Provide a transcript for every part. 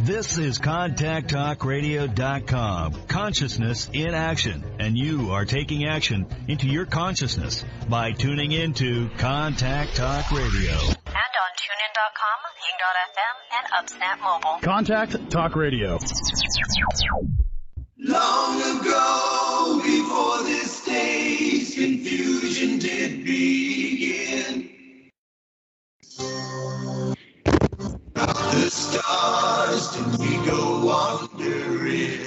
This is ContactTalkRadio.com. Consciousness in action. And you are taking action into your consciousness by tuning into Contact Talk Radio. And on TuneIn.com, Ping.fm, and Upsnap Mobile. Contact Talk Radio. Long ago, before this day's confusion did begin, the stars did we go wandering.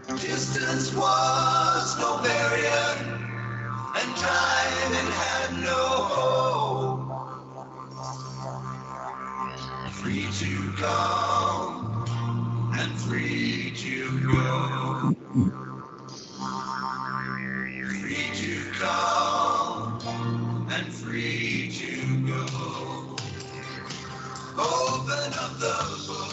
Distance was no barrier, and time it had no hope. Free to come and free to go. Free to come and free to go. Open up the book.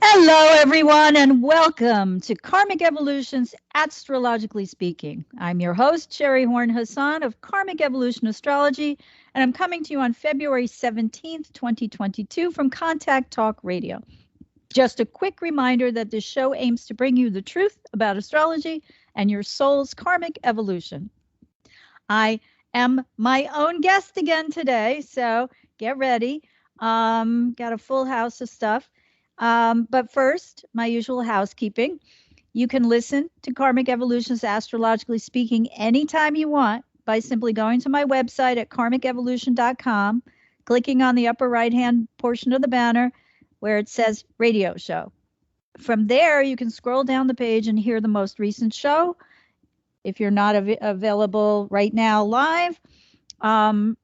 Hello, everyone, and welcome to Karmic Evolution's Astrologically Speaking. I'm your host, SHERI HORN HASAN of Karmic Evolution Astrology, and I'm coming to you on February 17th, 2022 from Contact Talk Radio. Just a quick reminder that this show aims to bring you the truth about astrology and your soul's karmic evolution. I am my own guest again today, so get ready. Got a full house of stuff. But first, my usual housekeeping. You can listen to Karmic Evolution's Astrologically Speaking anytime you want by simply going to my website at karmicevolution.com, clicking on the upper right-hand portion of the banner where it says Radio Show. From there, you can scroll down the page and hear the most recent show if you're not available right now live. So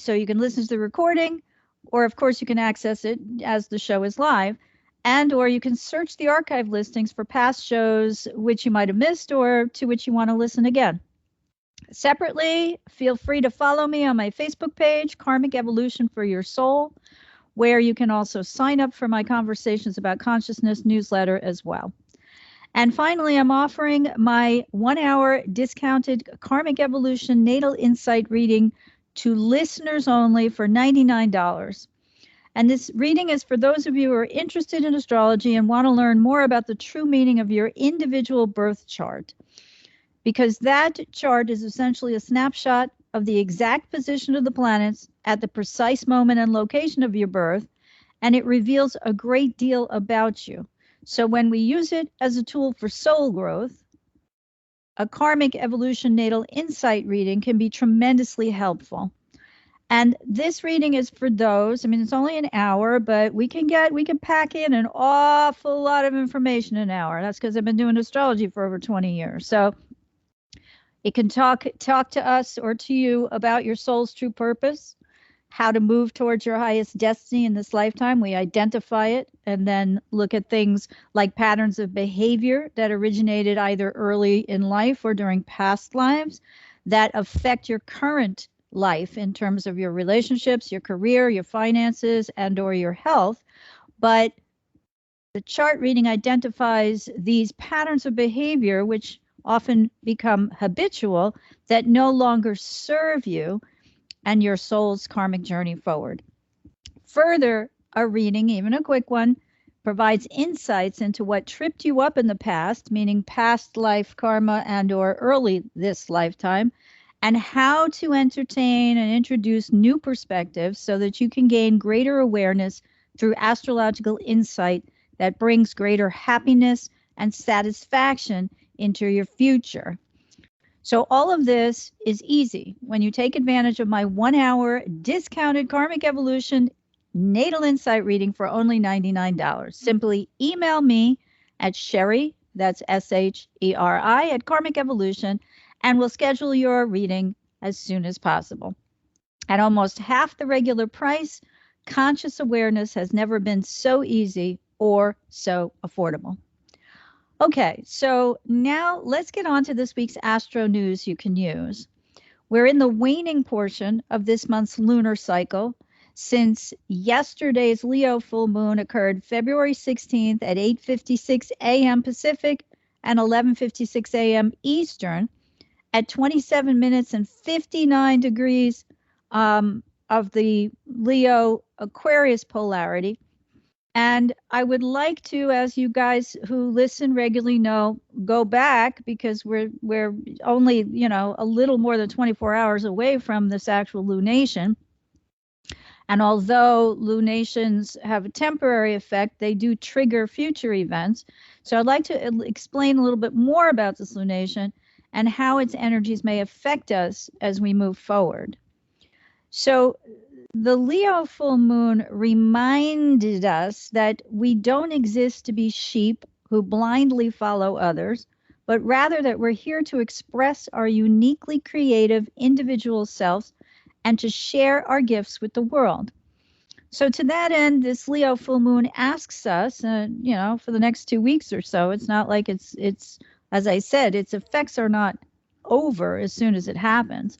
you can listen to the recording, or of course you can access it as the show is live, and or you can search the archive listings for past shows which you might have missed or to which you want to listen again. Separately, feel free to follow me on my Facebook page, Karmic Evolution for Your Soul, where you can also sign up for my Conversations About Consciousness newsletter as well. And finally, I'm offering my 1-hour discounted Karmic Evolution Natal Insight reading to listeners only for $99. And this reading is for those of you who are interested in astrology and want to learn more about the true meaning of your individual birth chart. Because that chart is essentially a snapshot of the exact position of the planets at the precise moment and location of your birth, and it reveals a great deal about you. So when we use it as a tool for soul growth, a Karmic Evolution Natal Insight reading can be tremendously helpful. And this reading is for those, it's only an hour, but we can pack in an awful lot of information in an hour. That's because I've been doing astrology for over 20 years. So it can talk to us or to you about your soul's true purpose, how to move towards your highest destiny in this lifetime. We identify it and then look at things like patterns of behavior that originated either early in life or during past lives that affect your current life in terms of your relationships, your career, your finances, and or your health. But the chart reading identifies these patterns of behavior which often become habitual that no longer serve you and your soul's karmic journey forward. Further, a reading, even a quick one, provides insights into what tripped you up in the past, meaning past life karma and or early this lifetime, and how to entertain and introduce new perspectives so that you can gain greater awareness through astrological insight that brings greater happiness and satisfaction into your future. So all of this is easy when you take advantage of my 1-hour discounted Karmic Evolution Natal Insight reading for only $99. Simply email me at SHERI, that's SHERI, at Karmic Evolution, and we'll schedule your reading as soon as possible. At almost half the regular price, conscious awareness has never been so easy or so affordable. Okay, so now let's get on to this week's Astro news you can use. We're in the waning portion of this month's lunar cycle, since yesterday's Leo full moon occurred February 16th at 8:56 a.m. Pacific and 11:56 a.m. Eastern at 27 minutes and 59 degrees of of the Leo Aquarius polarity. And I would like to, as you guys who listen regularly know, go back because we're only, a little more than 24 hours away from this actual lunation. And although lunations have a temporary effect, they do trigger future events. So I'd like to explain a little bit more about this lunation and how its energies may affect us as we move forward. So the Leo full moon reminded us that we don't exist to be sheep who blindly follow others, but rather that we're here to express our uniquely creative individual selves and to share our gifts with the world. So to that end, this Leo full moon asks us, for the next 2 weeks or so, it's not like it's, as I said, its effects are not over as soon as it happens.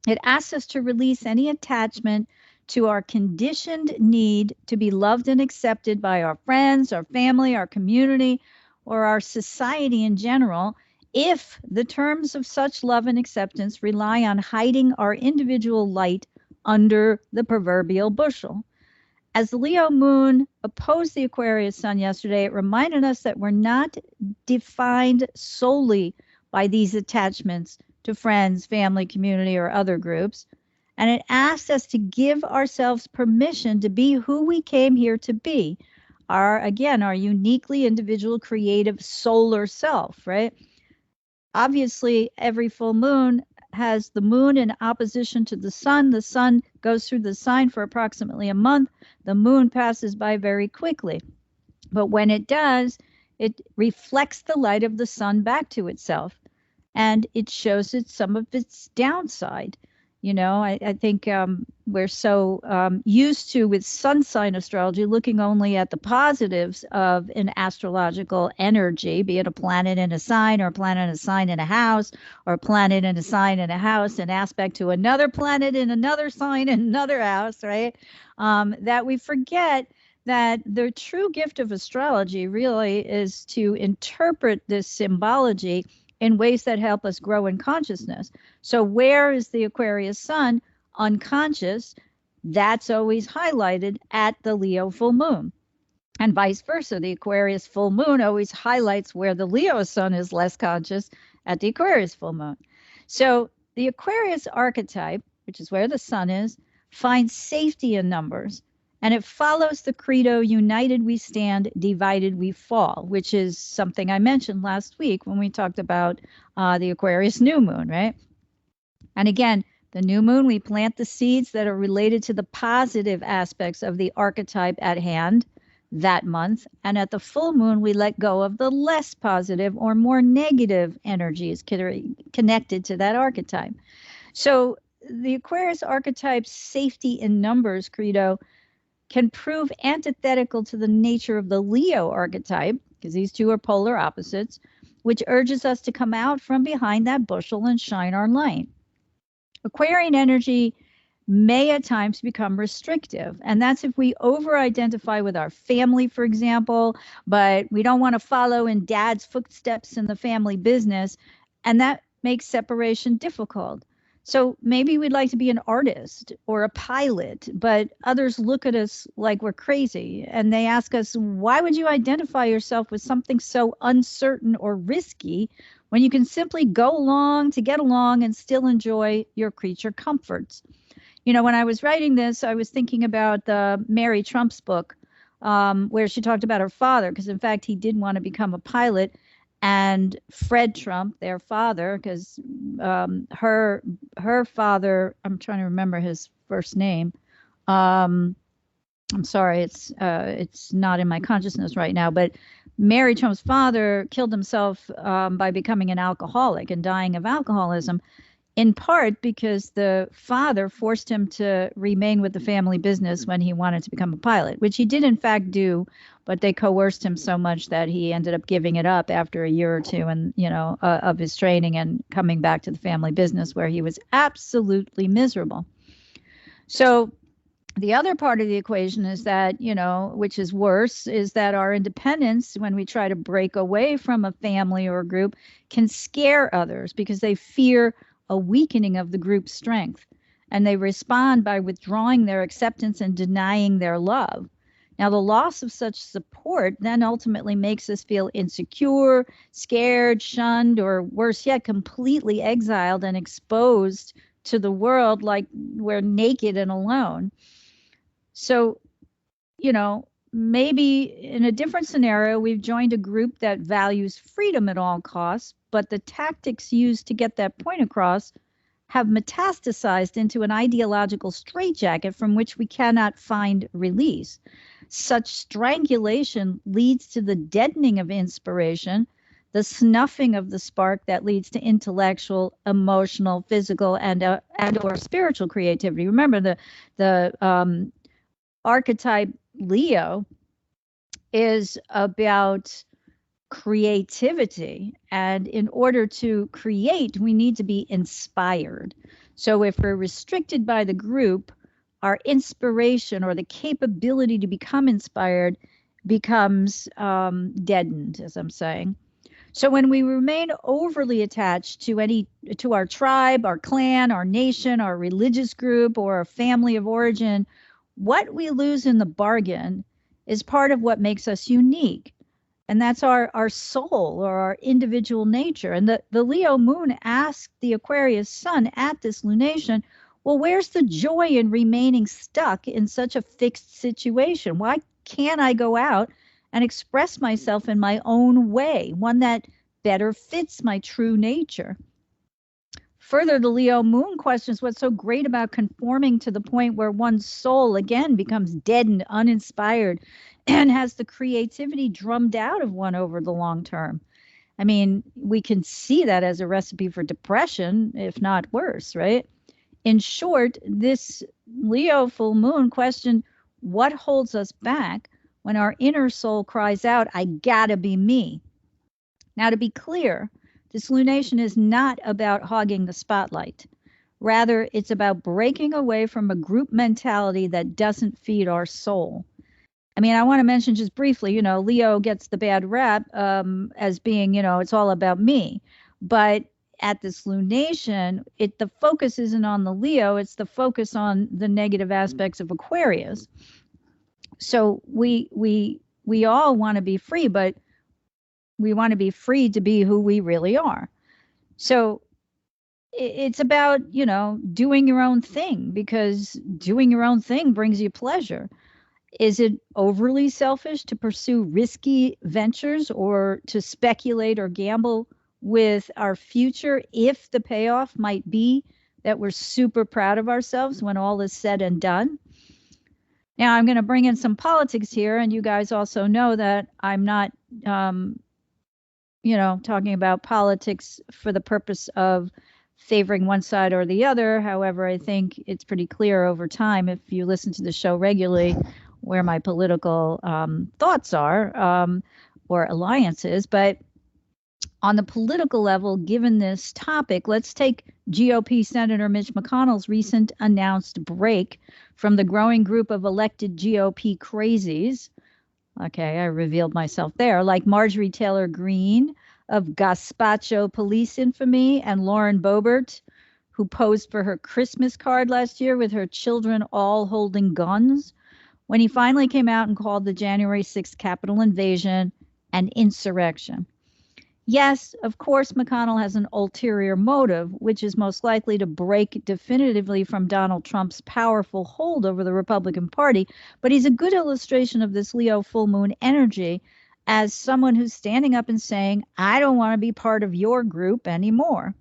It asks us to release any attachment to our conditioned need to be loved and accepted by our friends, our family, our community, or our society in general, if the terms of such love and acceptance rely on hiding our individual light under the proverbial bushel. As the Leo moon opposed the Aquarius sun yesterday, it reminded us that we're not defined solely by these attachments to friends, family, community, or other groups. And it asked us to give ourselves permission to be who we came here to be, our uniquely individual, creative, solar self, right? Obviously, every full moon has the moon in opposition to the sun. The sun goes through the sign for approximately a month. The moon passes by very quickly. But when it does, it reflects the light of the sun back to itself, and it shows it some of its downside. I think we're so used to, with sun sign astrology, looking only at the positives of an astrological energy, be it a planet in a sign, or a planet in a sign in a house, or a planet in a sign in a house, an aspect to another planet in another sign in another house, right? That we forget that the true gift of astrology really is to interpret this symbology in ways that help us grow in consciousness. So where is the Aquarius sun? Unconscious. That's always highlighted at the Leo full moon. And vice versa. The Aquarius full moon always highlights where the Leo sun is less conscious at the Aquarius full moon. So the Aquarius archetype, which is where the sun is, finds safety in numbers. And it follows the credo, united we stand, divided we fall, which is something I mentioned last week when we talked about the Aquarius new moon, right? And again, the new moon, we plant the seeds that are related to the positive aspects of the archetype at hand that month. And at the full moon, we let go of the less positive or more negative energies connected to that archetype. So the Aquarius archetype's safety in numbers credo can prove antithetical to the nature of the Leo archetype, because these two are polar opposites, which urges us to come out from behind that bushel and shine our light. Aquarian energy may at times become restrictive, and that's if we over-identify with our family, for example, but we don't want to follow in dad's footsteps in the family business, and that makes separation difficult. So maybe we'd like to be an artist or a pilot, but others look at us like we're crazy. And they ask us, why would you identify yourself with something so uncertain or risky when you can simply go along to get along and still enjoy your creature comforts? When I was writing this, I was thinking about the Mary Trump's book, where she talked about her father, because in fact, he did want to become a pilot. And Fred Trump, their father, because her father, I'm trying to remember his first name. I'm sorry, it's not in my consciousness right now. But Mary Trump's father killed himself by becoming an alcoholic and dying of alcoholism, in part because the father forced him to remain with the family business when he wanted to become a pilot, which he did in fact do, but they coerced him so much that he ended up giving it up after a year or two of his training and coming back to the family business, where he was absolutely miserable. So the other part of the equation is that, which is worse, is that our independence, when we try to break away from a family or a group, can scare others because they fear a weakening of the group's strength. and they respond by withdrawing their acceptance and denying their love. Now, the loss of such support then ultimately makes us feel insecure, scared, shunned, or worse yet, completely exiled and exposed to the world like we're naked and alone. So, maybe in a different scenario, we've joined a group that values freedom at all costs, but the tactics used to get that point across have metastasized into an ideological straitjacket from which we cannot find release. Such strangulation leads to the deadening of inspiration, the snuffing of the spark that leads to intellectual, emotional, physical, and or spiritual creativity. Remember, the archetype Leo is about creativity, and in order to create, we need to be inspired. So if we're restricted by the group, our inspiration or the capability to become inspired becomes deadened, as I'm saying. So when we remain overly attached to our tribe, our clan, our nation, our religious group, or our family of origin, what we lose in the bargain is part of what makes us unique. And that's our soul or our individual nature. And the Leo moon asked the Aquarius sun at this lunation, well, where's the joy in remaining stuck in such a fixed situation? Why can't I go out and express myself in my own way, one that better fits my true nature? Further, the Leo moon questions what's so great about conforming to the point where one's soul again becomes deadened, uninspired, and has the creativity drummed out of one over the long term. I mean, we can see that as a recipe for depression, if not worse, right? In short, this Leo full moon questioned what holds us back when our inner soul cries out, I gotta be me. Now, to be clear, this lunation is not about hogging the spotlight. Rather, it's about breaking away from a group mentality that doesn't feed our soul. I mean, I want to mention just briefly, Leo gets the bad rap as being, it's all about me. But at this lunation, the focus isn't on the Leo, it's the focus on the negative aspects of Aquarius. So we all want to be free, but we want to be free to be who we really are. So it's about, doing your own thing, because doing your own thing brings you pleasure. Is it overly selfish to pursue risky ventures or to speculate or gamble with our future if the payoff might be that we're super proud of ourselves when all is said and done? Now, I'm going to bring in some politics here, and you guys also know that I'm not talking about politics for the purpose of favoring one side or the other. However, I think it's pretty clear over time, if you listen to the show regularly, where my political thoughts are or alliances. But on the political level, given this topic, let's take GOP Senator Mitch McConnell's recent announced break from the growing group of elected GOP crazies. Okay, I revealed myself there. Like Marjorie Taylor Greene of Gazpacho police infamy, and Lauren Boebert, who posed for her Christmas card last year with her children all holding guns, when he finally came out and called the January 6th Capitol invasion an insurrection. Yes, of course, McConnell has an ulterior motive, which is most likely to break definitively from Donald Trump's powerful hold over the Republican Party, but he's a good illustration of this Leo full moon energy as someone who's standing up and saying, I don't want to be part of your group anymore.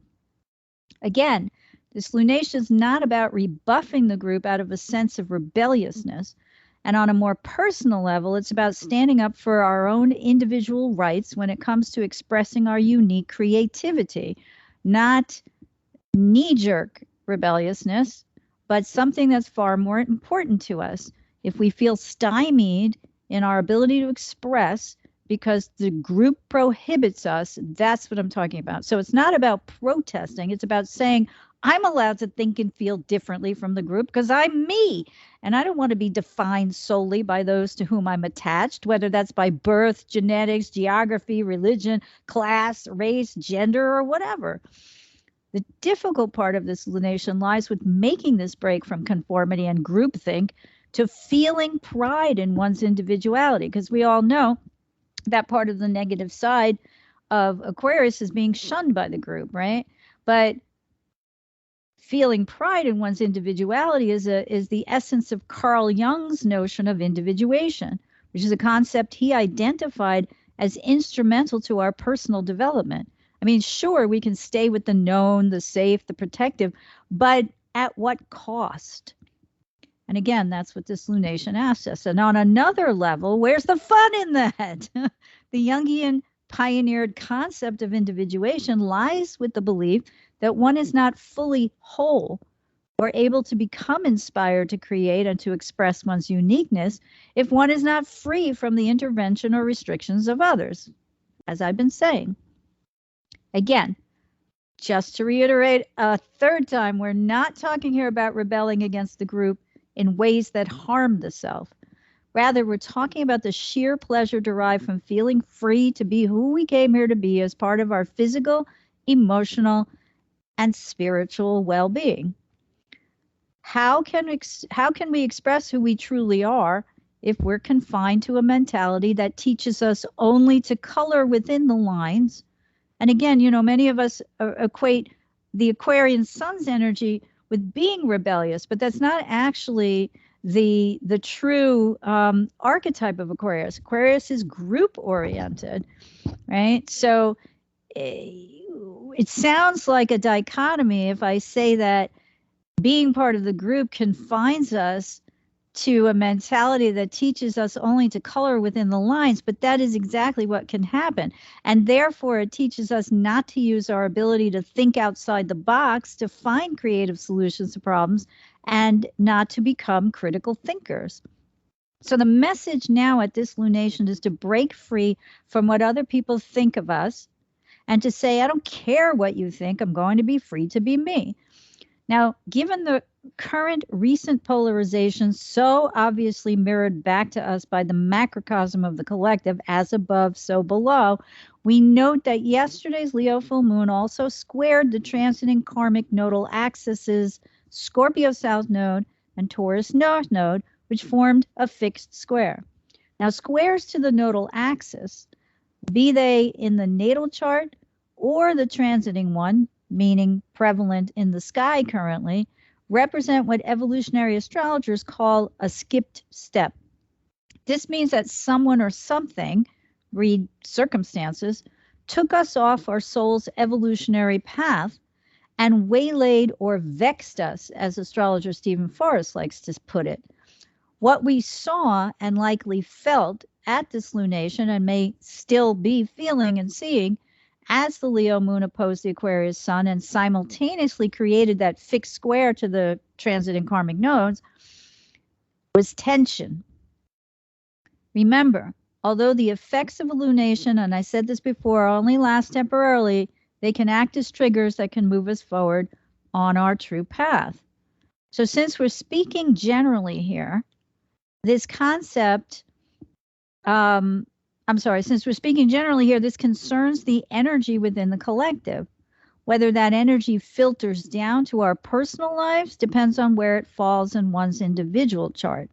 Again, this lunation is not about rebuffing the group out of a sense of rebelliousness. And on a more personal level, it's about standing up for our own individual rights when it comes to expressing our unique creativity, not knee-jerk rebelliousness, but something that's far more important to us. If we feel stymied in our ability to express because the group prohibits us, that's what I'm talking about. So it's not about protesting. It's about saying, I'm allowed to think and feel differently from the group because I'm me. And I don't want to be defined solely by those to whom I'm attached, whether that's by birth, genetics, geography, religion, class, race, gender, or whatever. The difficult part of this lunation lies with making this break from conformity and groupthink to feeling pride in one's individuality, because we all know that part of the negative side of Aquarius is being shunned by the group, right? But feeling pride in one's individuality is the essence of Carl Jung's notion of individuation, which is a concept he identified as instrumental to our personal development. I mean, sure, we can stay with the known, the safe, the protective, but at what cost? And again, that's what this lunation asks us. And on another level, where's the fun in that? The Jungian pioneered concept of individuation lies with the belief that one is not fully whole or able to become inspired to create and to express one's uniqueness if one is not free from the intervention or restrictions of others, as I've been saying. Again, just to reiterate a third time, we're not talking here about rebelling against the group in ways that harm the self. Rather, we're talking about the sheer pleasure derived from feeling free to be who we came here to be as part of our physical, emotional, and spiritual well-being. How can we express who we truly are if we're confined to a mentality that teaches us only to color within the lines? And again, you know, many of us equate the Aquarian sun's energy with being rebellious, but that's not actually the true archetype of Aquarius. Aquarius is group oriented, right? So it sounds like a dichotomy if I say that being part of the group confines us to a mentality that teaches us only to color within the lines, but that is exactly what can happen. And therefore, it teaches us not to use our ability to think outside the box to find creative solutions to problems and not to become critical thinkers. So the message now at this lunation is to break free from what other people think of us and to say, I don't care what you think, I'm going to be free to be me. Now, given the current recent polarization so obviously mirrored back to us by the macrocosm of the collective, as above, so below, we note that yesterday's Leo full moon also squared the transiting karmic nodal axes Scorpio South Node and Taurus North Node, which formed a fixed square. Now, squares to the nodal axis, be they in the natal chart or the transiting one, meaning prevalent in the sky currently, represent what evolutionary astrologers call a skipped step. This means that someone or something, read circumstances, took us off our soul's evolutionary path and waylaid or vexed us, as astrologer Stephen Forrest likes to put it. What we saw and likely felt at this lunation, and may still be feeling and seeing, as the Leo moon opposed the Aquarius sun and simultaneously created that fixed square to the transiting karmic nodes, was tension. Remember, although the effects of a lunation, and I said this before, only last temporarily, they can act as triggers that can move us forward on our true path. So since we're speaking generally here, this concept, since we're speaking generally here, this concerns the energy within the collective. Whether that energy filters down to our personal lives depends on where it falls in one's individual chart.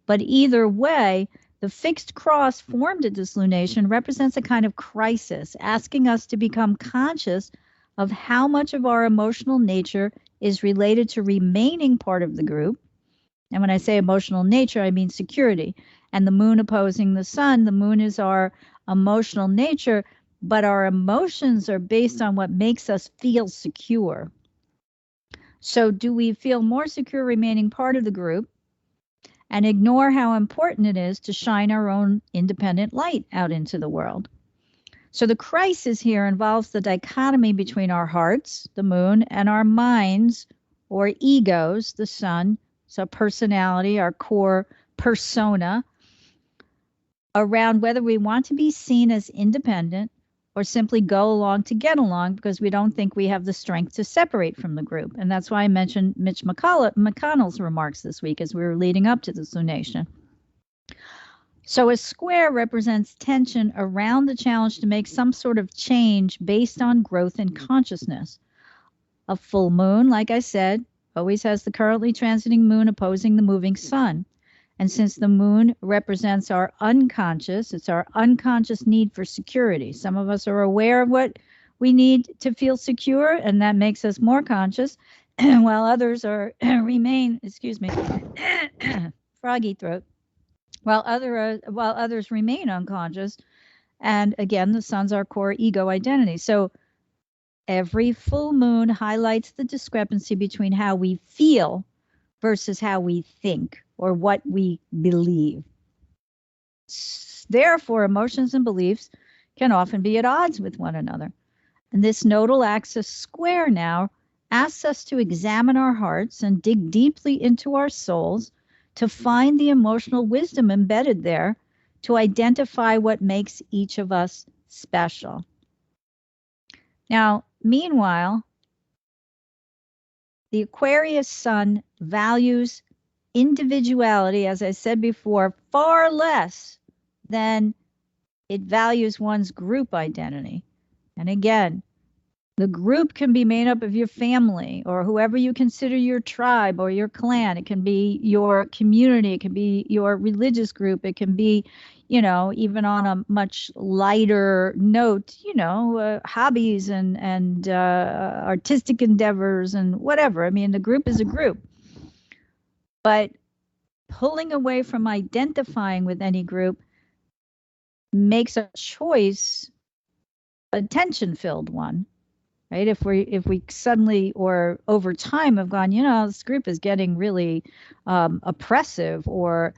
But either way, the fixed cross formed at this lunation represents a kind of crisis, asking us to become conscious of how much of our emotional nature is related to remaining part of the group. And when I say emotional nature, I mean security. And the moon opposing the sun, the moon is our emotional nature, but our emotions are based on what makes us feel secure. So do we feel more secure remaining part of the group and ignore how important it is to shine our own independent light out into the world? So the crisis here involves the dichotomy between our hearts, the moon, and our minds or egos, the sun, so personality, our core persona, around whether we want to be seen as independent or simply go along to get along because we don't think we have the strength to separate from the group. And that's why I mentioned Mitch McConnell's remarks this week as we were leading up to this lunation. So a square represents tension around the challenge to make some sort of change based on growth in consciousness. A full moon, like I said, always has the currently transiting moon opposing the moving sun. And since the moon represents our unconscious, it's our unconscious need for security. Some of us are aware of what we need to feel secure, and that makes us more conscious, while others are remain, excuse me, froggy throat, while others remain unconscious. And again, the sun's our core ego identity. So every full moon highlights the discrepancy between how we feel versus how we think or what we believe. Therefore, emotions and beliefs can often be at odds with one another. And this nodal axis square now asks us to examine our hearts and dig deeply into our souls to find the emotional wisdom embedded there, to identify what makes each of us special. Now, meanwhile, the Aquarius sun values individuality, as I said before, far less than it values one's group identity. And again, the group can be made up of your family or whoever you consider your tribe or your clan. It can be your community. It can be your religious group. It can be, even on a much lighter note, hobbies and artistic endeavors and whatever. I mean, the group is a group. But pulling away from identifying with any group makes a choice a tension-filled one. Right? If we suddenly or over time have gone, this group is getting really oppressive, or,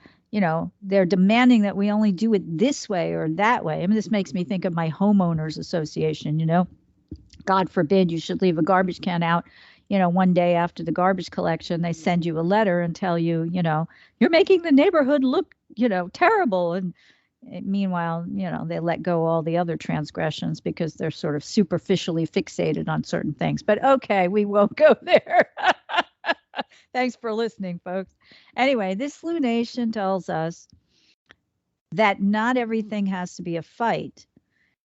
they're demanding that we only do it this way or that way. I mean, this makes me think of my homeowners association, God forbid you should leave a garbage can out, one day after the garbage collection. They send you a letter and tell you, you're making the neighborhood look, terrible. And meanwhile, they let go all the other transgressions because they're sort of superficially fixated on certain things. But okay, we won't go there. Thanks for listening, folks. Anyway, this lunation tells us that not everything has to be a fight.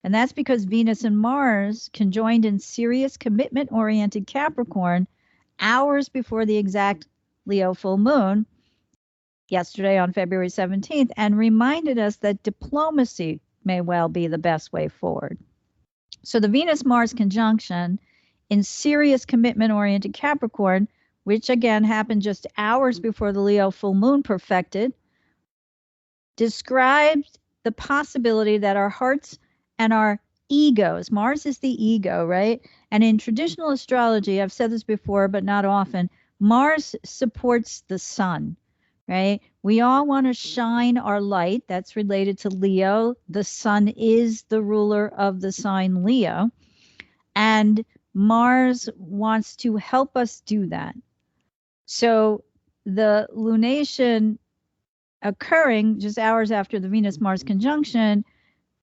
And that's because Venus and Mars conjoined in serious commitment-oriented Capricorn hours before the exact Leo full moon yesterday on February 17th, and reminded us that diplomacy may well be the best way forward. So the Venus-Mars conjunction in serious commitment-oriented Capricorn, which again happened just hours before the Leo full moon perfected, described the possibility that our hearts and our egos, Mars is the ego, right? And in traditional astrology, I've said this before, but not often, Mars supports the sun. Right? We all want to shine our light. That's related to Leo. The sun is the ruler of the sign Leo. And Mars wants to help us do that. So the lunation occurring just hours after the Venus-Mars conjunction,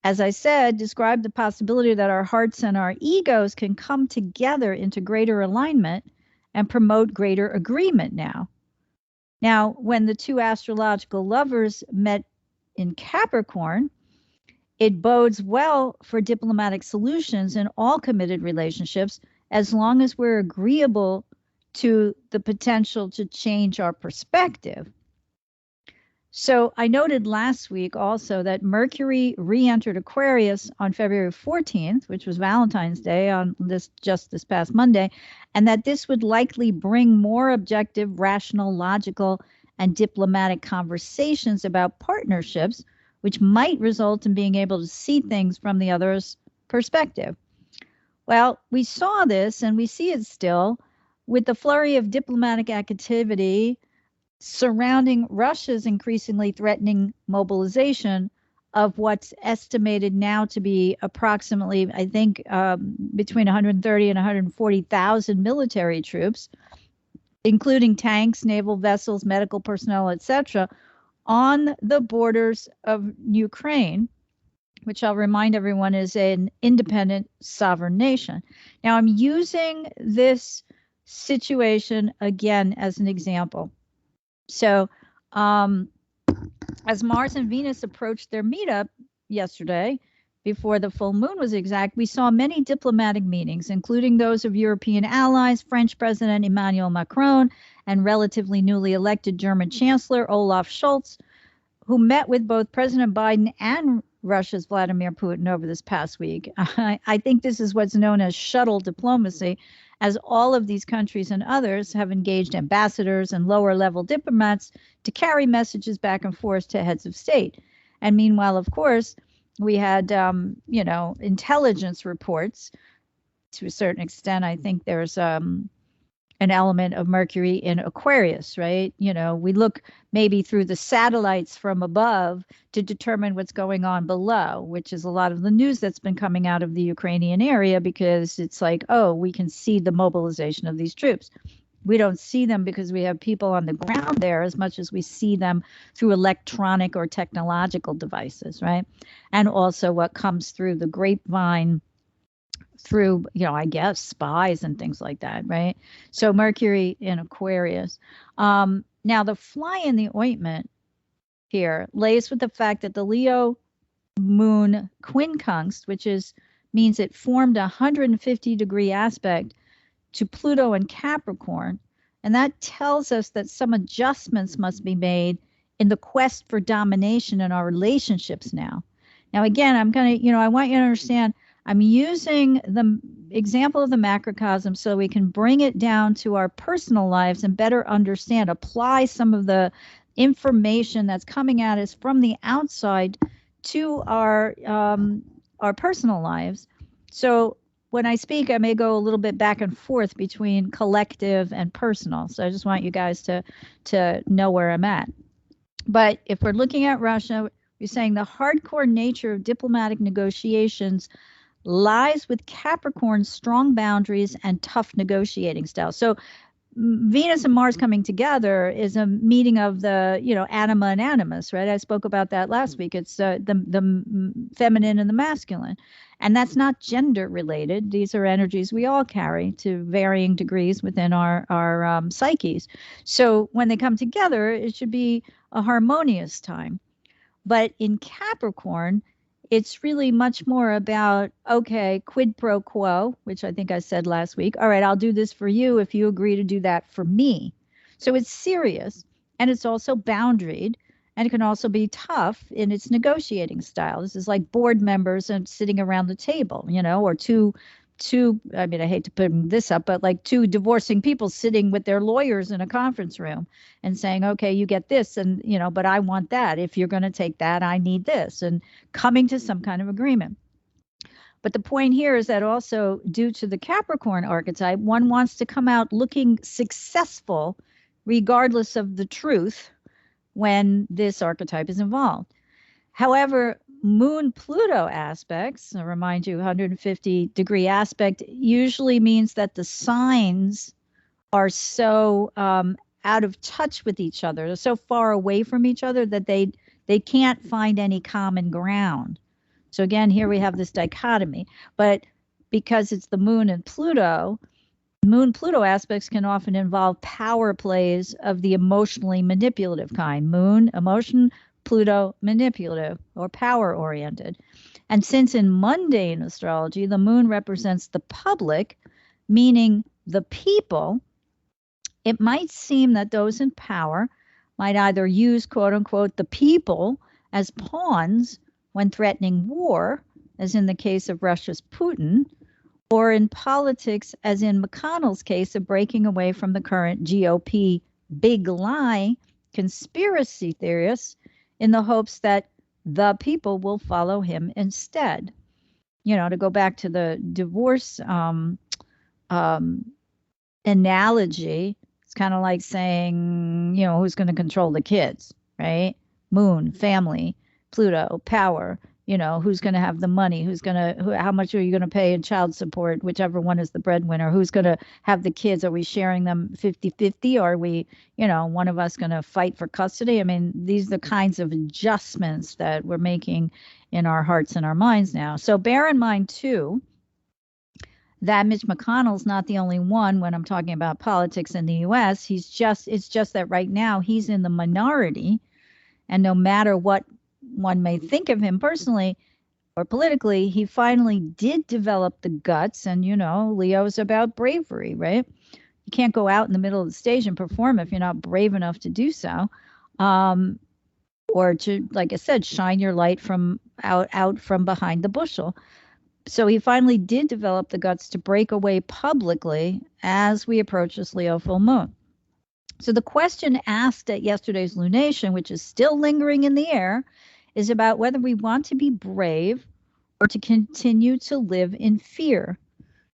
as I said, described the possibility that our hearts and our egos can come together into greater alignment and promote greater agreement now. Now, when the two astrological lovers met in Capricorn, it bodes well for diplomatic solutions in all committed relationships, as long as we're agreeable to the potential to change our perspective. So I noted last week also that Mercury re-entered Aquarius on February 14th, which was Valentine's Day on this past Monday, and that this would likely bring more objective, rational, logical, and diplomatic conversations about partnerships, which might result in being able to see things from the other's perspective. Well, we saw this, and we see it still, with the flurry of diplomatic activity surrounding Russia's increasingly threatening mobilization of what's estimated now to be approximately, I think, between 130 and 140,000 military troops, including tanks, naval vessels, medical personnel, etc., on the borders of Ukraine, which I'll remind everyone is an independent sovereign nation. Now, I'm using this situation again as an example. So as Mars and Venus approached their meetup yesterday, before the full moon was exact, we saw many diplomatic meetings, including those of European allies, French President Emmanuel Macron, and relatively newly elected German Chancellor Olaf Scholz, who met with both President Biden and Russia's Vladimir Putin over this past week. I think this is what's known as shuttle diplomacy, as all of these countries and others have engaged ambassadors and lower level diplomats to carry messages back and forth to heads of state. And meanwhile, of course, we had, intelligence reports to a certain extent. I think there's an element of Mercury in Aquarius, right? We look maybe through the satellites from above to determine what's going on below, which is a lot of the news that's been coming out of the Ukrainian area, because it's like, oh, we can see the mobilization of these troops. We don't see them because we have people on the ground there as much as we see them through electronic or technological devices, right? And also what comes through the grapevine, through, I guess, spies and things like that, right? So Mercury in Aquarius. Now, the fly in the ointment here lays with the fact that the Leo moon quincunx, which means it formed a 150-degree aspect to Pluto and Capricorn. And that tells us that some adjustments must be made in the quest for domination in our relationships now. Now, again, I'm going to, I want you to understand, I'm using the example of the macrocosm so we can bring it down to our personal lives and better understand, apply some of the information that's coming at us from the outside to our personal lives. So when I speak, I may go a little bit back and forth between collective and personal. So I just want you guys to know where I'm at. But if we're looking at Russia, we're saying the hardcore nature of diplomatic negotiations lies with Capricorn's strong boundaries and tough negotiating style. So Venus and Mars coming together is a meeting of the, anima and animus, right? I spoke about that last week. It's the feminine and the masculine. And that's not gender related. These are energies we all carry to varying degrees within our psyches. So when they come together, it should be a harmonious time. But in Capricorn, it's really much more about, okay, quid pro quo, which I think I said last week. All right, I'll do this for you if you agree to do that for me. So it's serious, and it's also boundaried, and it can also be tough in its negotiating style. This is like board members and sitting around the table, or two, I mean, I hate to put this up, but like two divorcing people sitting with their lawyers in a conference room and saying, okay, you get this, and, but I want that. If you're going to take that, I need this, and coming to some kind of agreement. But the point here is that also due to the Capricorn archetype, one wants to come out looking successful regardless of the truth when this archetype is involved. However, Moon Pluto aspects, I remind you, 150-degree aspect usually means that the signs are so out of touch with each other, they're so far away from each other that they can't find any common ground. So again, here we have this dichotomy. But because it's the Moon and Pluto, Moon Pluto aspects can often involve power plays of the emotionally manipulative kind. Moon, emotion, Pluto, manipulative or power oriented. And since in mundane astrology, the moon represents the public, meaning the people, it might seem that those in power might either use, quote unquote, the people as pawns when threatening war, as in the case of Russia's Putin, or in politics, as in McConnell's case of breaking away from the current GOP big lie conspiracy theorists in the hopes that the people will follow him instead. To go back to the divorce analogy, it's kind of like saying, who's going to control the kids, right? Moon, family, Pluto, power, who's going to have the money, how much are you going to pay in child support, whichever one is the breadwinner, who's going to have the kids, are we sharing them 50-50, or are we, one of us going to fight for custody? I mean, these are the kinds of adjustments that we're making in our hearts and our minds now. So bear in mind too, that Mitch McConnell's not the only one when I'm talking about politics in the US. It's just that right now he's in the minority, and no matter what one may think of him personally, or politically, he finally did develop the guts. And, Leo's about bravery, right? You can't go out in the middle of the stage and perform if you're not brave enough to do so. Or to, like I said, shine your light from out from behind the bushel. So he finally did develop the guts to break away publicly as we approach this Leo full moon. So the question asked at yesterday's lunation, which is still lingering in the air, is about whether we want to be brave or to continue to live in fear.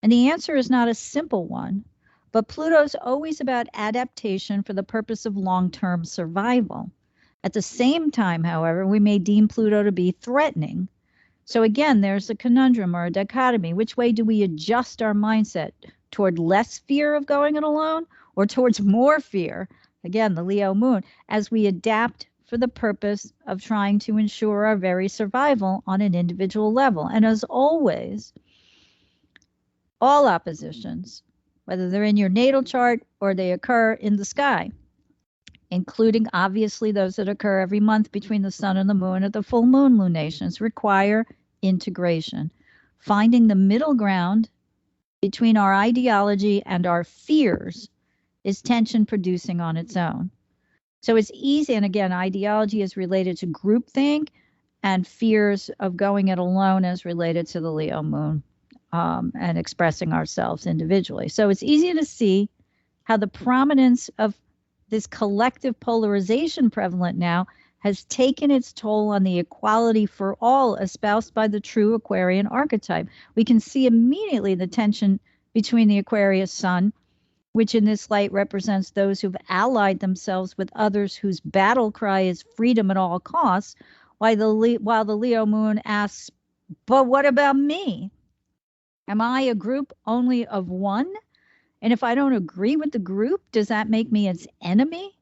And the answer is not a simple one, but Pluto's always about adaptation for the purpose of long-term survival. At the same time, however, we may deem Pluto to be threatening. So again, there's a conundrum or a dichotomy. Which way do we adjust our mindset? Toward less fear of going it alone or towards more fear? Again, the Leo moon, as we adapt for the purpose of trying to ensure our very survival on an individual level. And as always, all oppositions, whether they're in your natal chart or they occur in the sky, including obviously those that occur every month between the sun and the moon at the full moon lunations, require integration. Finding the middle ground between our ideology and our fears is tension producing on its own. So it's easy, and again, ideology is related to groupthink, and fears of going it alone is related to the Leo moon and expressing ourselves individually. So it's easy to see how the prominence of this collective polarization prevalent now has taken its toll on the equality for all espoused by the true Aquarian archetype. We can see immediately the tension between the Aquarius sun, which in this light represents those who've allied themselves with others whose battle cry is freedom at all costs, while the Leo moon asks, but what about me? Am I a group only of one? And if I don't agree with the group, does that make me its enemy?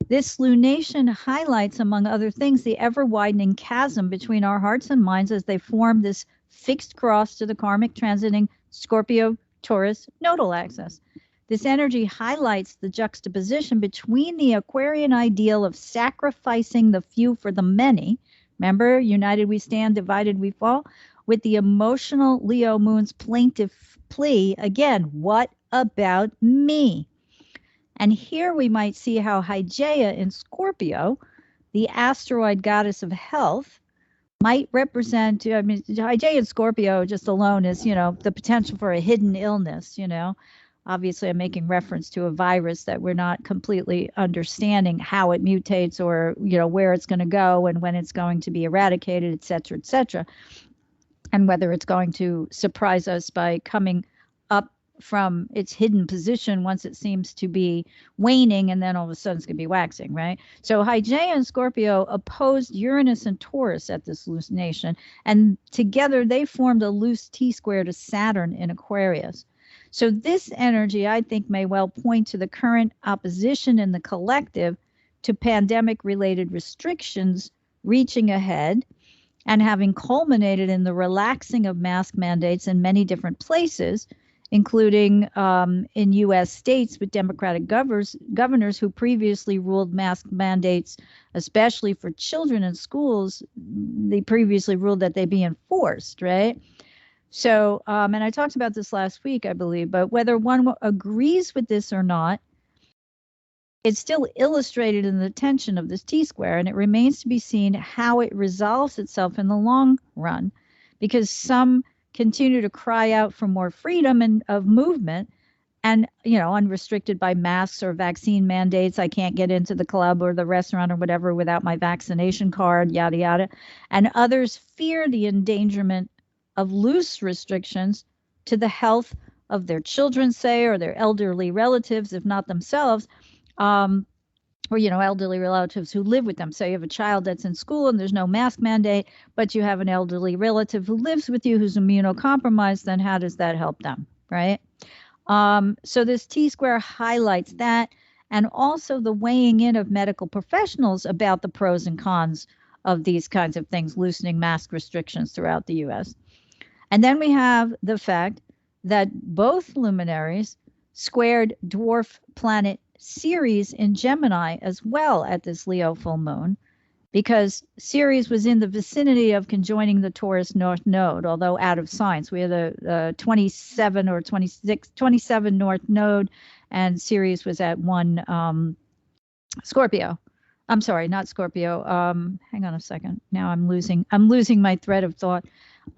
This lunation highlights, among other things, the ever-widening chasm between our hearts and minds as they form this fixed cross to the karmic transiting Scorpio-Taurus nodal axis. This energy highlights the juxtaposition between the Aquarian ideal of sacrificing the few for the many, remember, united we stand, divided we fall, with the emotional Leo moon's plaintive plea, again, what about me? And here we might see how Hygeia in Scorpio, the asteroid goddess of health, might represent, Hygeia in Scorpio just alone is, the potential for a hidden illness, Obviously, I'm making reference to a virus that we're not completely understanding how it mutates or, where it's going to go and when it's going to be eradicated, et cetera, and whether it's going to surprise us by coming up from its hidden position once it seems to be waning, and then all of a sudden it's going to be waxing, right? So Hygeia and Scorpio opposed Uranus and Taurus at this lunation, and together they formed a loose T-square to Saturn in Aquarius. So this energy, I think, may well point to the current opposition in the collective to pandemic-related restrictions reaching ahead and having culminated in the relaxing of mask mandates in many different places, including in U.S. states with Democratic governors who previously ruled mask mandates, especially for children in schools. They previously ruled that they be enforced, right? So, and I talked about this last week, I believe, but whether one agrees with this or not, it's still illustrated in the tension of this T-square, and it remains to be seen how it resolves itself in the long run, because some continue to cry out for more freedom and of movement and, unrestricted by masks or vaccine mandates. I can't get into the club or the restaurant or whatever without my vaccination card, yada, yada. And others fear the endangerment of loose restrictions to the health of their children, say, or their elderly relatives, if not themselves, or, elderly relatives who live with them. So you have a child that's in school and there's no mask mandate, but you have an elderly relative who lives with you who's immunocompromised, then how does that help them, right? So this T-square highlights that, and also the weighing in of medical professionals about the pros and cons of these kinds of things, loosening mask restrictions throughout the U.S. And then we have the fact that both luminaries squared dwarf planet Ceres in Gemini as well at this Leo full moon, because Ceres was in the vicinity of conjoining the Taurus North Node, although out of signs. We had a 27 or 27 North Node, and Ceres was at 1 Scorpio. I'm sorry, not Scorpio. Hang on a second. Now I'm losing my thread of thought.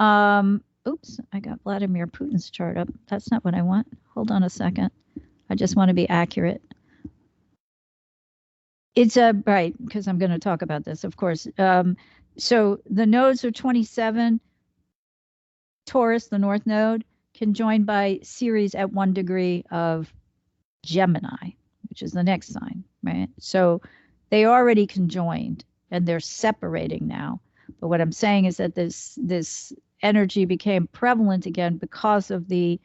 Oops, I got Vladimir Putin's chart up. That's not what I want. Hold on a second. I just want to be accurate. It's right, because I'm going to talk about this, of course. So the nodes are 27. Taurus, the North Node, conjoined by Ceres at 1 degree of Gemini, which is the next sign, right? So they already conjoined and they're separating now. But what I'm saying is that this energy became prevalent again because of the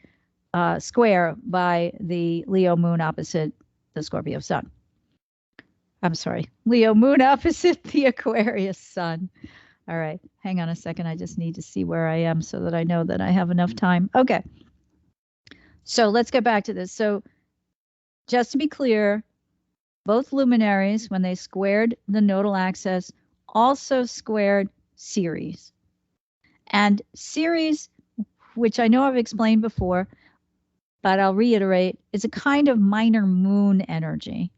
square by the Leo moon opposite the Scorpio sun. I'm sorry, Leo moon opposite the Aquarius sun. All right, hang on a second. I just need to see where I am so that I know that I have enough time. Okay, so let's get back to this. So just to be clear, both luminaries, when they squared the nodal axis, also squared Ceres. And Ceres, which I know I've explained before, but I'll reiterate, is a kind of minor moon energy.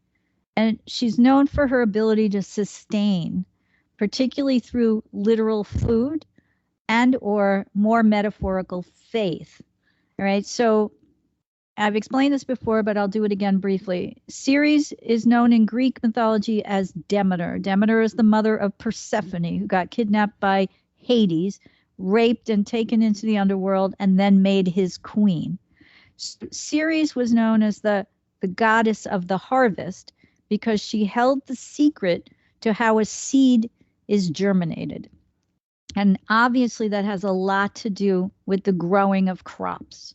And she's known for her ability to sustain, particularly through literal food and or more metaphorical faith. All right, so I've explained this before, but I'll do it again briefly. Ceres is known in Greek mythology as Demeter. Demeter is the mother of Persephone, who got kidnapped by Hades, raped and taken into the underworld, and then made his queen. Ceres was known as the goddess of the harvest because she held the secret to how a seed is germinated. And obviously that has a lot to do with the growing of crops.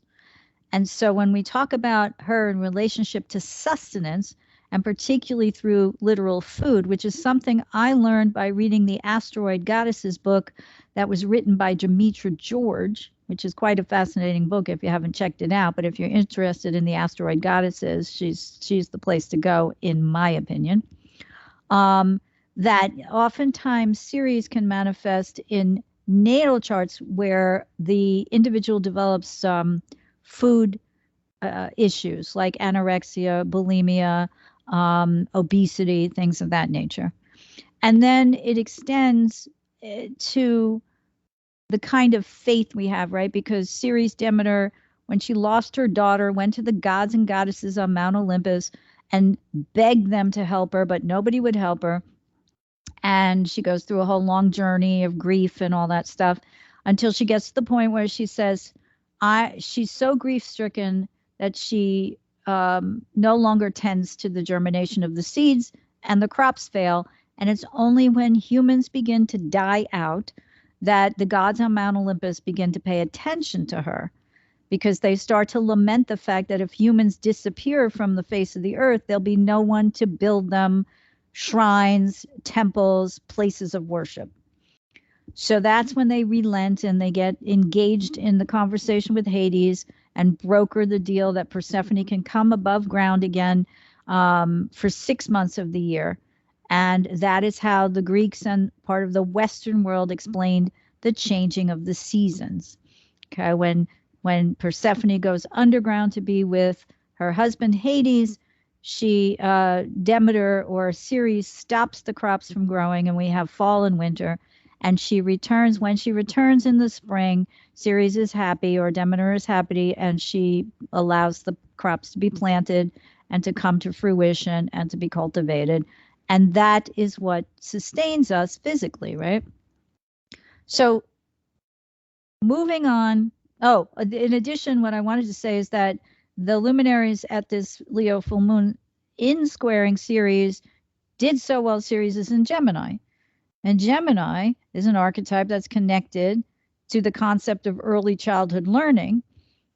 And so when we talk about her in relationship to sustenance, and particularly through literal food, which is something I learned by reading the Asteroid Goddesses book that was written by Demetra George, which is quite a fascinating book if you haven't checked it out. But if you're interested in the Asteroid Goddesses, she's the place to go, in my opinion. That oftentimes Ceres can manifest in natal charts where the individual develops food issues like anorexia, bulimia, obesity, things of that nature. And then it extends to the kind of faith we have, right? Because Ceres Demeter, when she lost her daughter, went to the gods and goddesses on Mount Olympus and begged them to help her, but nobody would help her. And she goes through a whole long journey of grief and all that stuff until she gets to the point where she says, she's so grief-stricken that she no longer tends to the germination of the seeds and the crops fail. And it's only when humans begin to die out that the gods on Mount Olympus begin to pay attention to her, because they start to lament the fact that if humans disappear from the face of the earth, there'll be no one to build them shrines, temples, places of worship. So that's when they relent and they get engaged in the conversation with Hades and broker the deal that Persephone can come above ground again for 6 months of the year. And that is how the Greeks and part of the Western world explained the changing of the seasons. Okay, when Persephone goes underground to be with her husband Hades, she Demeter or Ceres stops the crops from growing, and we have fall and winter. And she returns. When she returns in the spring, Ceres is happy, or Demeter is happy, and she allows the crops to be planted and to come to fruition and to be cultivated. And that is what sustains us physically, right? So moving on. Oh, in addition, what I wanted to say is that the luminaries at this Leo full moon in squaring Ceres did so while Ceres is in Gemini. And Gemini is an archetype that's connected to the concept of early childhood learning,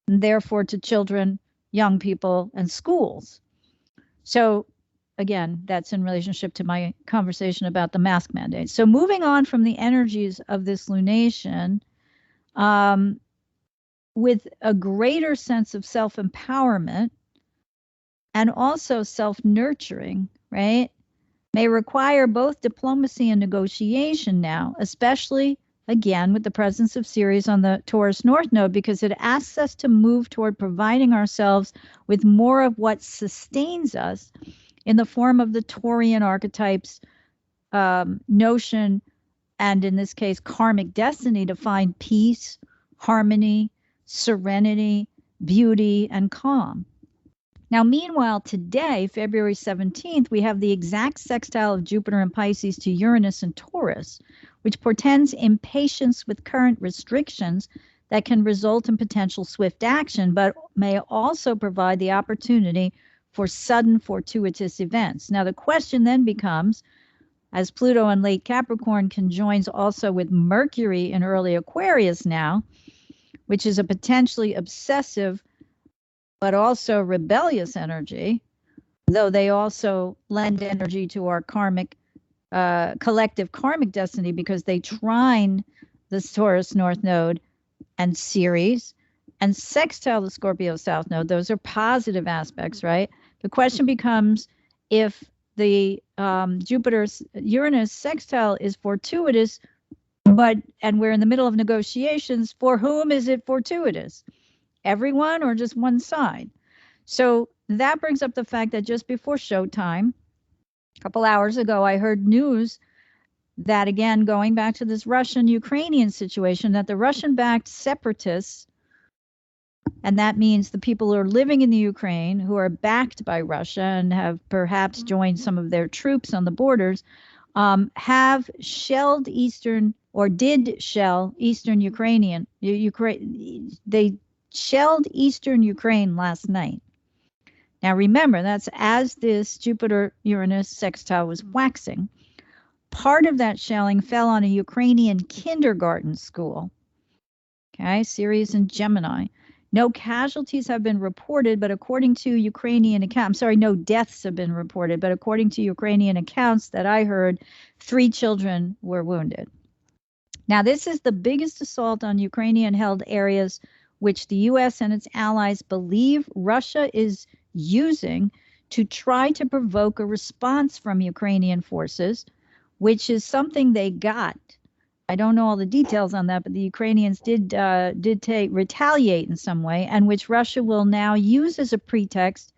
and therefore to children, young people, and schools. So again, that's in relationship to my conversation about the mask mandate. So moving on from the energies of this lunation, with a greater sense of self-empowerment and also self-nurturing, right? may require both diplomacy and negotiation now, especially again with the presence of Ceres on the Taurus North Node, because it asks us to move toward providing ourselves with more of what sustains us in the form of the Taurian archetypes notion, and in this case, karmic destiny, to find peace, harmony, serenity, beauty, and calm. Now, meanwhile, today, February 17th, we have the exact sextile of Jupiter and Pisces to Uranus and Taurus, which portends impatience with current restrictions that can result in potential swift action, but may also provide the opportunity for sudden fortuitous events. Now, the question then becomes, as Pluto in late Capricorn conjoins also with Mercury in early Aquarius now, which is a potentially obsessive but also rebellious energy, though they also lend energy to our karmic, collective karmic destiny, because they trine the Taurus North Node and Ceres and sextile the Scorpio South Node. Those are positive aspects, right? The question becomes, if the Jupiter-Uranus sextile is fortuitous, and we're in the middle of negotiations, for whom is it fortuitous? Everyone or just one side? So that brings up the fact that just before showtime, a couple hours ago, I heard news that, again, going back to this Russian-Ukrainian situation, that the Russian-backed separatists, and that means the people who are living in the Ukraine, who are backed by Russia and have perhaps joined some of their troops on the borders, have shelled did shell eastern Ukraine. They shelled eastern Ukraine last night. Now remember, that's as this Jupiter-Uranus sextile was waxing. Part of that shelling fell on a Ukrainian kindergarten school. Okay, Ceres and Gemini. No casualties have been reported, but according to Ukrainian accounts, no deaths have been reported, but according to Ukrainian accounts that I heard, 3 children were wounded. Now, this is the biggest assault on Ukrainian-held areas which the U.S. and its allies believe Russia is using to try to provoke a response from Ukrainian forces, which is something they got. I don't know all the details on that, but the Ukrainians did retaliate in some way, and which Russia will now use as a pretext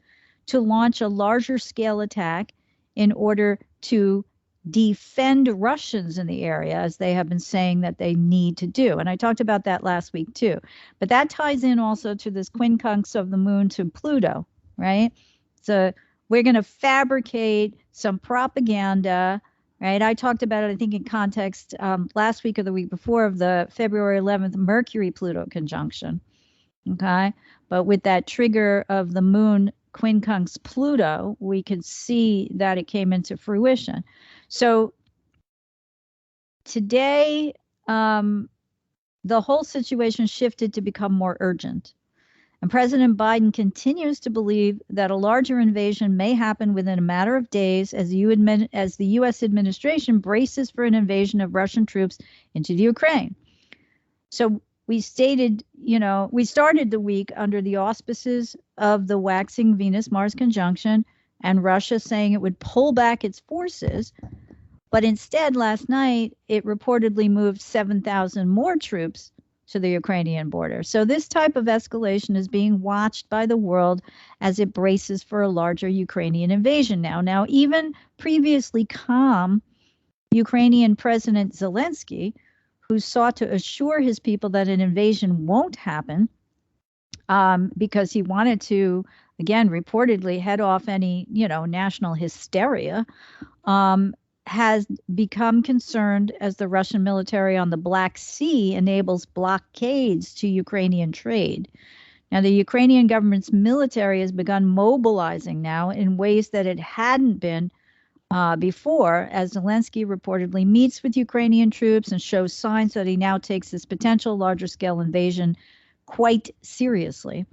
to launch a larger scale attack in order to defend Russians in the area, as they have been saying that they need to do. And I talked about that last week too. But that ties in also to this quincunx of the moon to Pluto, right? So we're going to fabricate some propaganda, right? I talked about it, I think, in context last week or the week before of the February 11th Mercury-Pluto conjunction, okay? But with that trigger of the moon quincunx Pluto, we could see that it came into fruition. So today, the whole situation shifted to become more urgent. And President Biden continues to believe that a larger invasion may happen within a matter of days as the U.S. administration braces for an invasion of Russian troops into the Ukraine. So we started the week under the auspices of the waxing Venus-Mars conjunction and Russia saying it would pull back its forces. But instead, last night, it reportedly moved 7,000 more troops to the Ukrainian border. So this type of escalation is being watched by the world as it braces for a larger Ukrainian invasion now. Now, even previously calm Ukrainian President Zelensky, who sought to assure his people that an invasion won't happen, because he wanted to, again, reportedly head off any, national hysteria, has become concerned as the Russian military on the Black Sea enables blockades to Ukrainian trade. Now, the Ukrainian government's military has begun mobilizing now in ways that it hadn't been before, as Zelensky reportedly meets with Ukrainian troops and shows signs that he now takes this potential larger scale invasion quite seriously.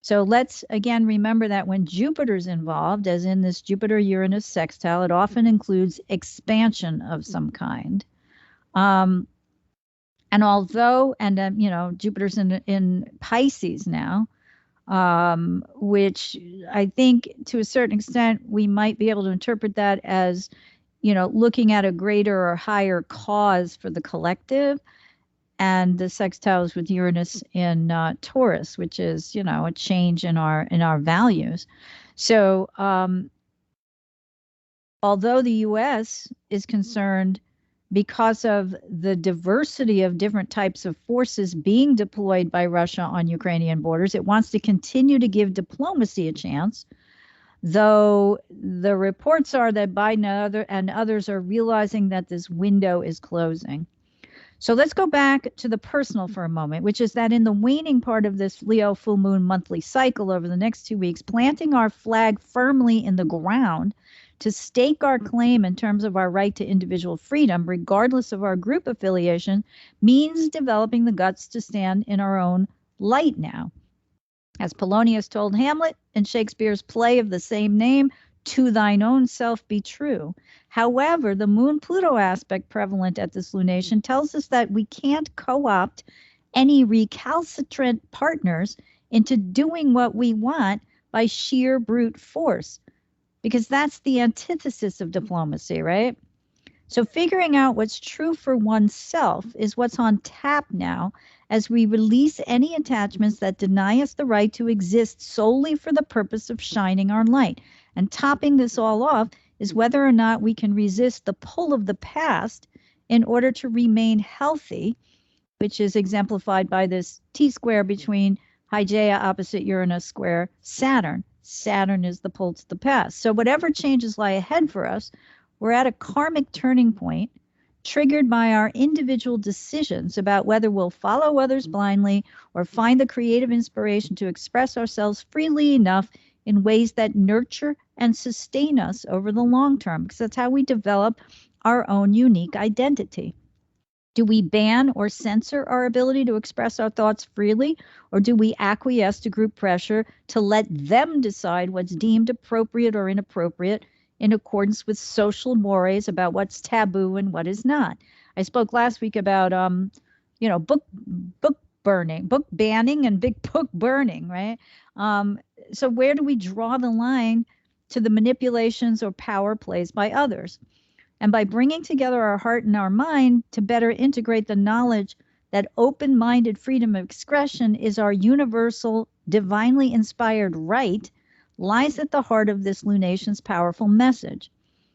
So let's again remember that when Jupiter's involved, as in this Jupiter-Uranus sextile, it often includes expansion of some kind. And although, Jupiter's in Pisces now, which I think to a certain extent we might be able to interpret that as, looking at a greater or higher cause for the collective. And the sextiles with Uranus in Taurus, which is, a change in our values. So, although the U.S. is concerned because of the diversity of different types of forces being deployed by Russia on Ukrainian borders, it wants to continue to give diplomacy a chance, though the reports are that Biden and others are realizing that this window is closing. So let's go back to the personal for a moment, which is that in the waning part of this Leo full moon monthly cycle over the next 2 weeks, planting our flag firmly in the ground to stake our claim in terms of our right to individual freedom, regardless of our group affiliation, means developing the guts to stand in our own light now. As Polonius told Hamlet in Shakespeare's play of the same name, to thine own self be true. However, the Moon-Pluto aspect prevalent at this lunation tells us that we can't co-opt any recalcitrant partners into doing what we want by sheer brute force, because that's the antithesis of diplomacy, right? So figuring out what's true for oneself is what's on tap now as we release any attachments that deny us the right to exist solely for the purpose of shining our light. And topping this all off is whether or not we can resist the pull of the past in order to remain healthy, which is exemplified by this T-square between Hygeia opposite Uranus square Saturn. Saturn is the pull to the past. So whatever changes lie ahead for us, we're at a karmic turning point triggered by our individual decisions about whether we'll follow others blindly or find the creative inspiration to express ourselves freely enough in ways that nurture and sustain us over the long term, because that's how we develop our own unique identity. Do we ban or censor our ability to express our thoughts freely, or do we acquiesce to group pressure to let them decide what's deemed appropriate or inappropriate in accordance with social mores about what's taboo and what is not? I spoke last week about, book burning, book banning and big book burning, right? So where do we draw the line to the manipulations or power plays by others? And by bringing together our heart and our mind to better integrate the knowledge that open-minded freedom of expression is our universal, divinely inspired right, lies at the heart of this lunation's powerful message.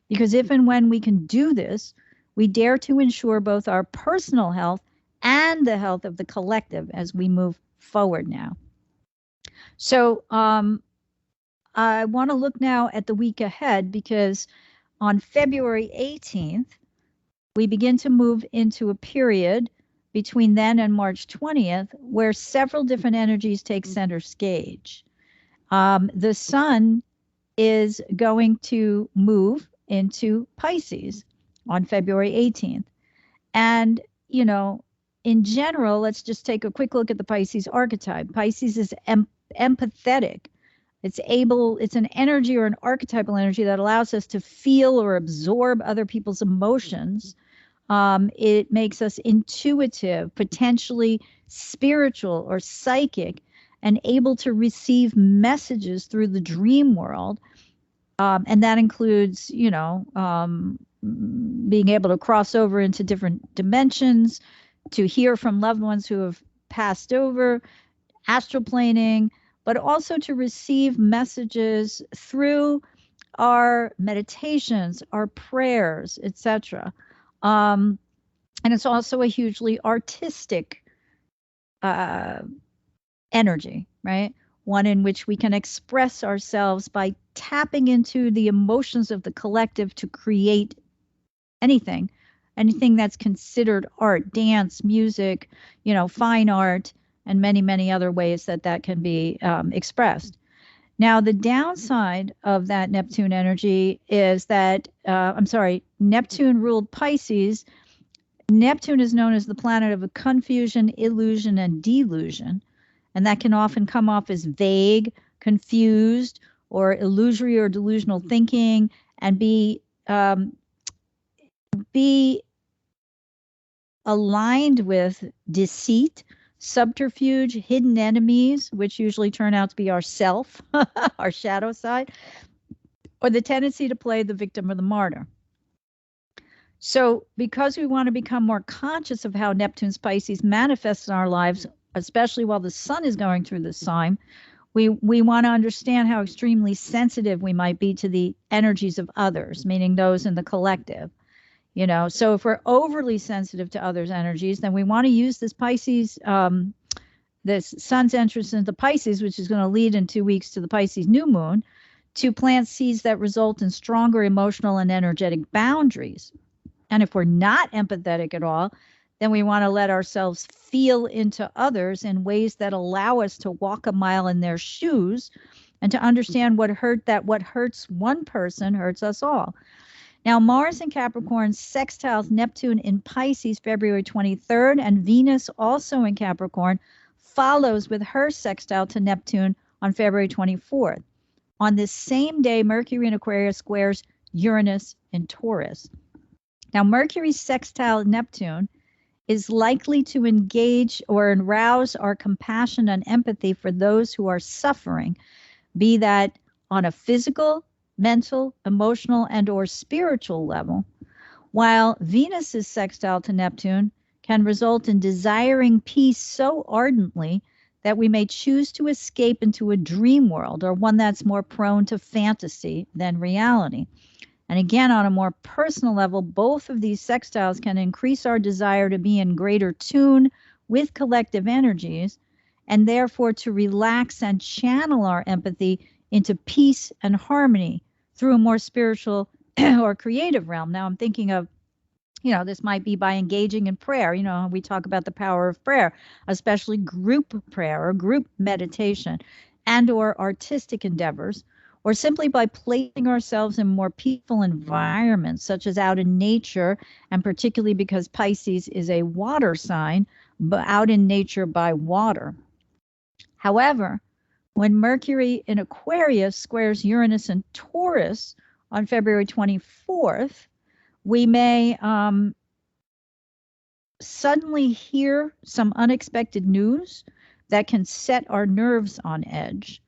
Because if and when we can do this, we dare to ensure both our personal health and the health of the collective as we move forward now. So I want to look now at the week ahead, because on February 18th, we begin to move into a period between then and March 20th where several different energies take center stage. The sun is going to move into Pisces on February 18th. And, in general, let's just take a quick look at the Pisces archetype. Pisces is empathic. It's an energy or an archetypal energy that allows us to feel or absorb other people's emotions. It makes us intuitive, potentially spiritual or psychic, and able to receive messages through the dream world. And that includes, being able to cross over into different dimensions, to hear from loved ones who have passed over, astroplaning, but also to receive messages through our meditations, our prayers, etc. And it's also a hugely artistic energy, right? One in which we can express ourselves by tapping into the emotions of the collective to create anything that's considered art, dance, music, fine art, and many, many other ways that can be expressed. Now, the downside of that Neptune energy is that, Neptune-ruled Pisces. Neptune is known as the planet of confusion, illusion, and delusion. And that can often come off as vague, confused, or illusory or delusional thinking, and be aligned with deceit, subterfuge, hidden enemies, which usually turn out to be ourself, our shadow side, or the tendency to play the victim or the martyr. So because we want to become more conscious of how Neptune's Pisces manifests in our lives, especially while the sun is going through this sign, we want to understand how extremely sensitive we might be to the energies of others, meaning those in the collective. So if we're overly sensitive to others' energies, then we want to use this Pisces, this sun's entrance into Pisces, which is going to lead in 2 weeks to the Pisces new moon, to plant seeds that result in stronger emotional and energetic boundaries. And if we're not empathetic at all, then we want to let ourselves feel into others in ways that allow us to walk a mile in their shoes and to understand what hurts one person hurts us all. Now, Mars in Capricorn sextiles Neptune in Pisces February 23rd, and Venus, also in Capricorn, follows with her sextile to Neptune on February 24th. On this same day, Mercury in Aquarius squares Uranus in Taurus. Now, Mercury's sextile Neptune is likely to engage or arouse our compassion and empathy for those who are suffering, be that on a physical, mental, emotional, and or spiritual level, while Venus's sextile to Neptune can result in desiring peace so ardently that we may choose to escape into a dream world, or one that's more prone to fantasy than reality. And again, on a more personal level, both of these sextiles can increase our desire to be in greater tune with collective energies, and therefore to relax and channel our empathy into peace and harmony through a more spiritual or creative realm. Now I'm thinking of, this might be by engaging in prayer. We talk about the power of prayer, especially group prayer or group meditation, and or artistic endeavors, or simply by placing ourselves in more peaceful environments, such as out in nature, and particularly because Pisces is a water sign, but out in nature by water. However, when Mercury in Aquarius squares Uranus and Taurus on February 24th, we may suddenly hear some unexpected news that can set our nerves on edge.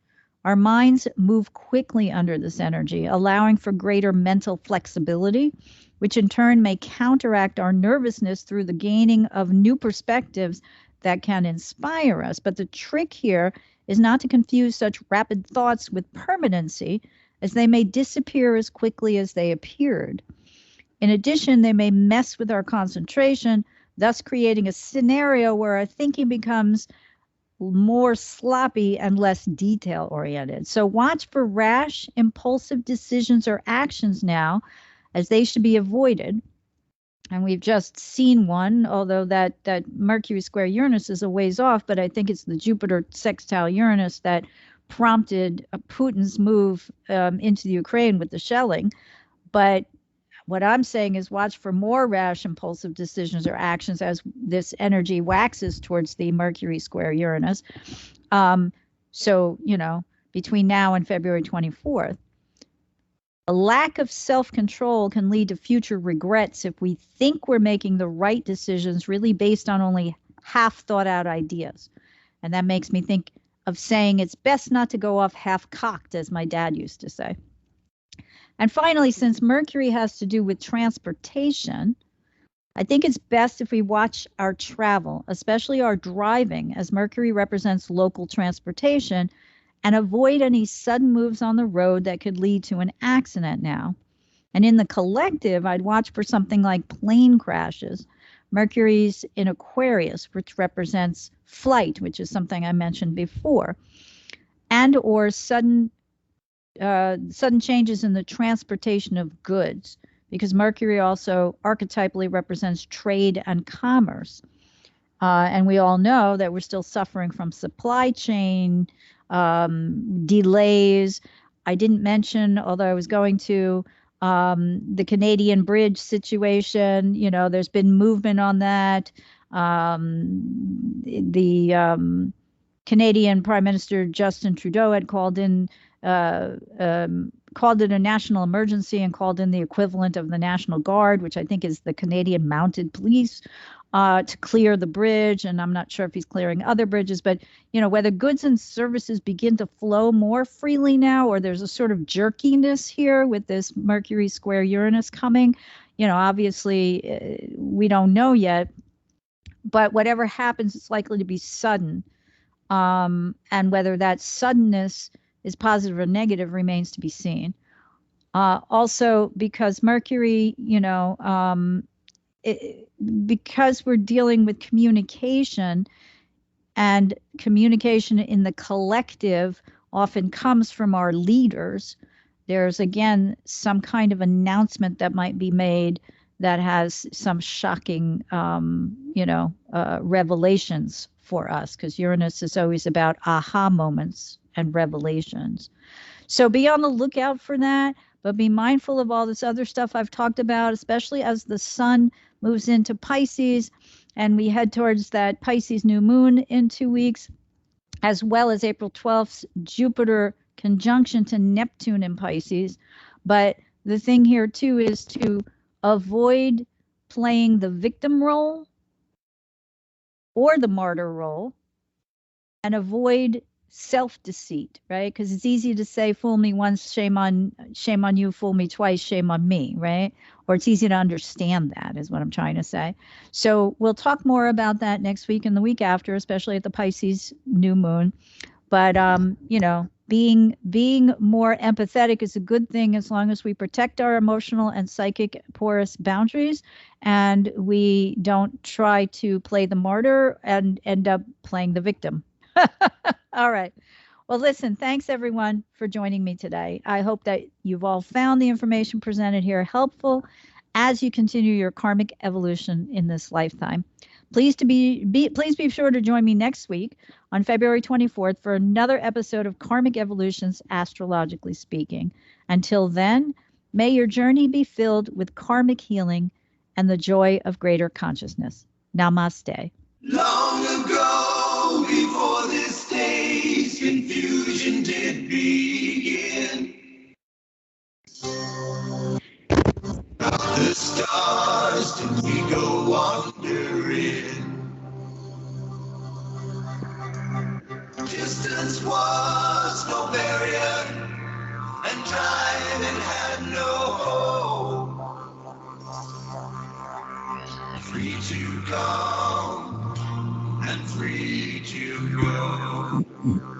Our minds move quickly under this energy, allowing for greater mental flexibility, which in turn may counteract our nervousness through the gaining of new perspectives that can inspire us. But the trick here is not to confuse such rapid thoughts with permanency, as they may disappear as quickly as they appeared. In addition, they may mess with our concentration, thus creating a scenario where our thinking becomes more sloppy and less detail-oriented. So watch for rash, impulsive decisions or actions now, as they should be avoided. And we've just seen one, although that Mercury square Uranus is a ways off, but I think it's the Jupiter sextile Uranus that prompted Putin's move into the Ukraine with the shelling. But what I'm saying is watch for more rash, impulsive decisions or actions as this energy waxes towards the Mercury square Uranus. So, between now and February 24th. A lack of self-control can lead to future regrets if we think we're making the right decisions really based on only half thought out ideas. And that makes me think of saying it's best not to go off half-cocked, as my dad used to say. And finally, since Mercury has to do with transportation, I think it's best if we watch our travel, especially our driving, as Mercury represents local transportation, and avoid any sudden moves on the road that could lead to an accident now. And in the collective, I'd watch for something like plane crashes. Mercury's in Aquarius, which represents flight, which is something I mentioned before, and or sudden changes in the transportation of goods, because Mercury also archetypally represents trade and commerce. And we all know that we're still suffering from supply chain delays. I didn't mention, although I was going to, the Canadian bridge situation. There's been movement on that. The Canadian Prime Minister Justin Trudeau had called it a national emergency and called in the equivalent of the National Guard, which I think is the Canadian Mounted Police, to clear the bridge. And I'm not sure if he's clearing other bridges, but, whether goods and services begin to flow more freely now, or there's a sort of jerkiness here with this Mercury square Uranus coming, obviously we don't know yet, but whatever happens, it's likely to be sudden. And whether that suddenness is positive or negative remains to be seen. Also, because Mercury, because we're dealing with communication, and communication in the collective often comes from our leaders, there's again some kind of announcement that might be made that has some shocking, revelations for us, because Uranus is always about aha moments and revelations. So be on the lookout for that, but be mindful of all this other stuff I've talked about, especially as the sun moves into Pisces and we head towards that Pisces new moon in 2 weeks, as well as April 12th, Jupiter conjunction to Neptune in Pisces. But the thing here too is to avoid playing the victim role or the martyr role, and avoid self-deceit, right? Because it's easy to say, fool me once, shame on you, fool me twice, shame on me, right? Or it's easy to understand that, is what I'm trying to say. So we'll talk more about that next week and the week after, especially at the Pisces new moon. But being more empathetic is a good thing, as long as we protect our emotional and psychic porous boundaries, and we don't try to play the martyr and end up playing the victim. All right. Well, listen, thanks everyone for joining me today. I hope that you've all found the information presented here helpful as you continue your karmic evolution in this lifetime. Please be sure to join me next week on February 24th for another episode of Karmic Evolutions, Astrologically Speaking. Until then, may your journey be filled with karmic healing and the joy of greater consciousness. Namaste. Long ago, before this day's confusion did begin, the stars did we go wandering. Distance was no barrier, and time it had no hope. Free to come and free to go.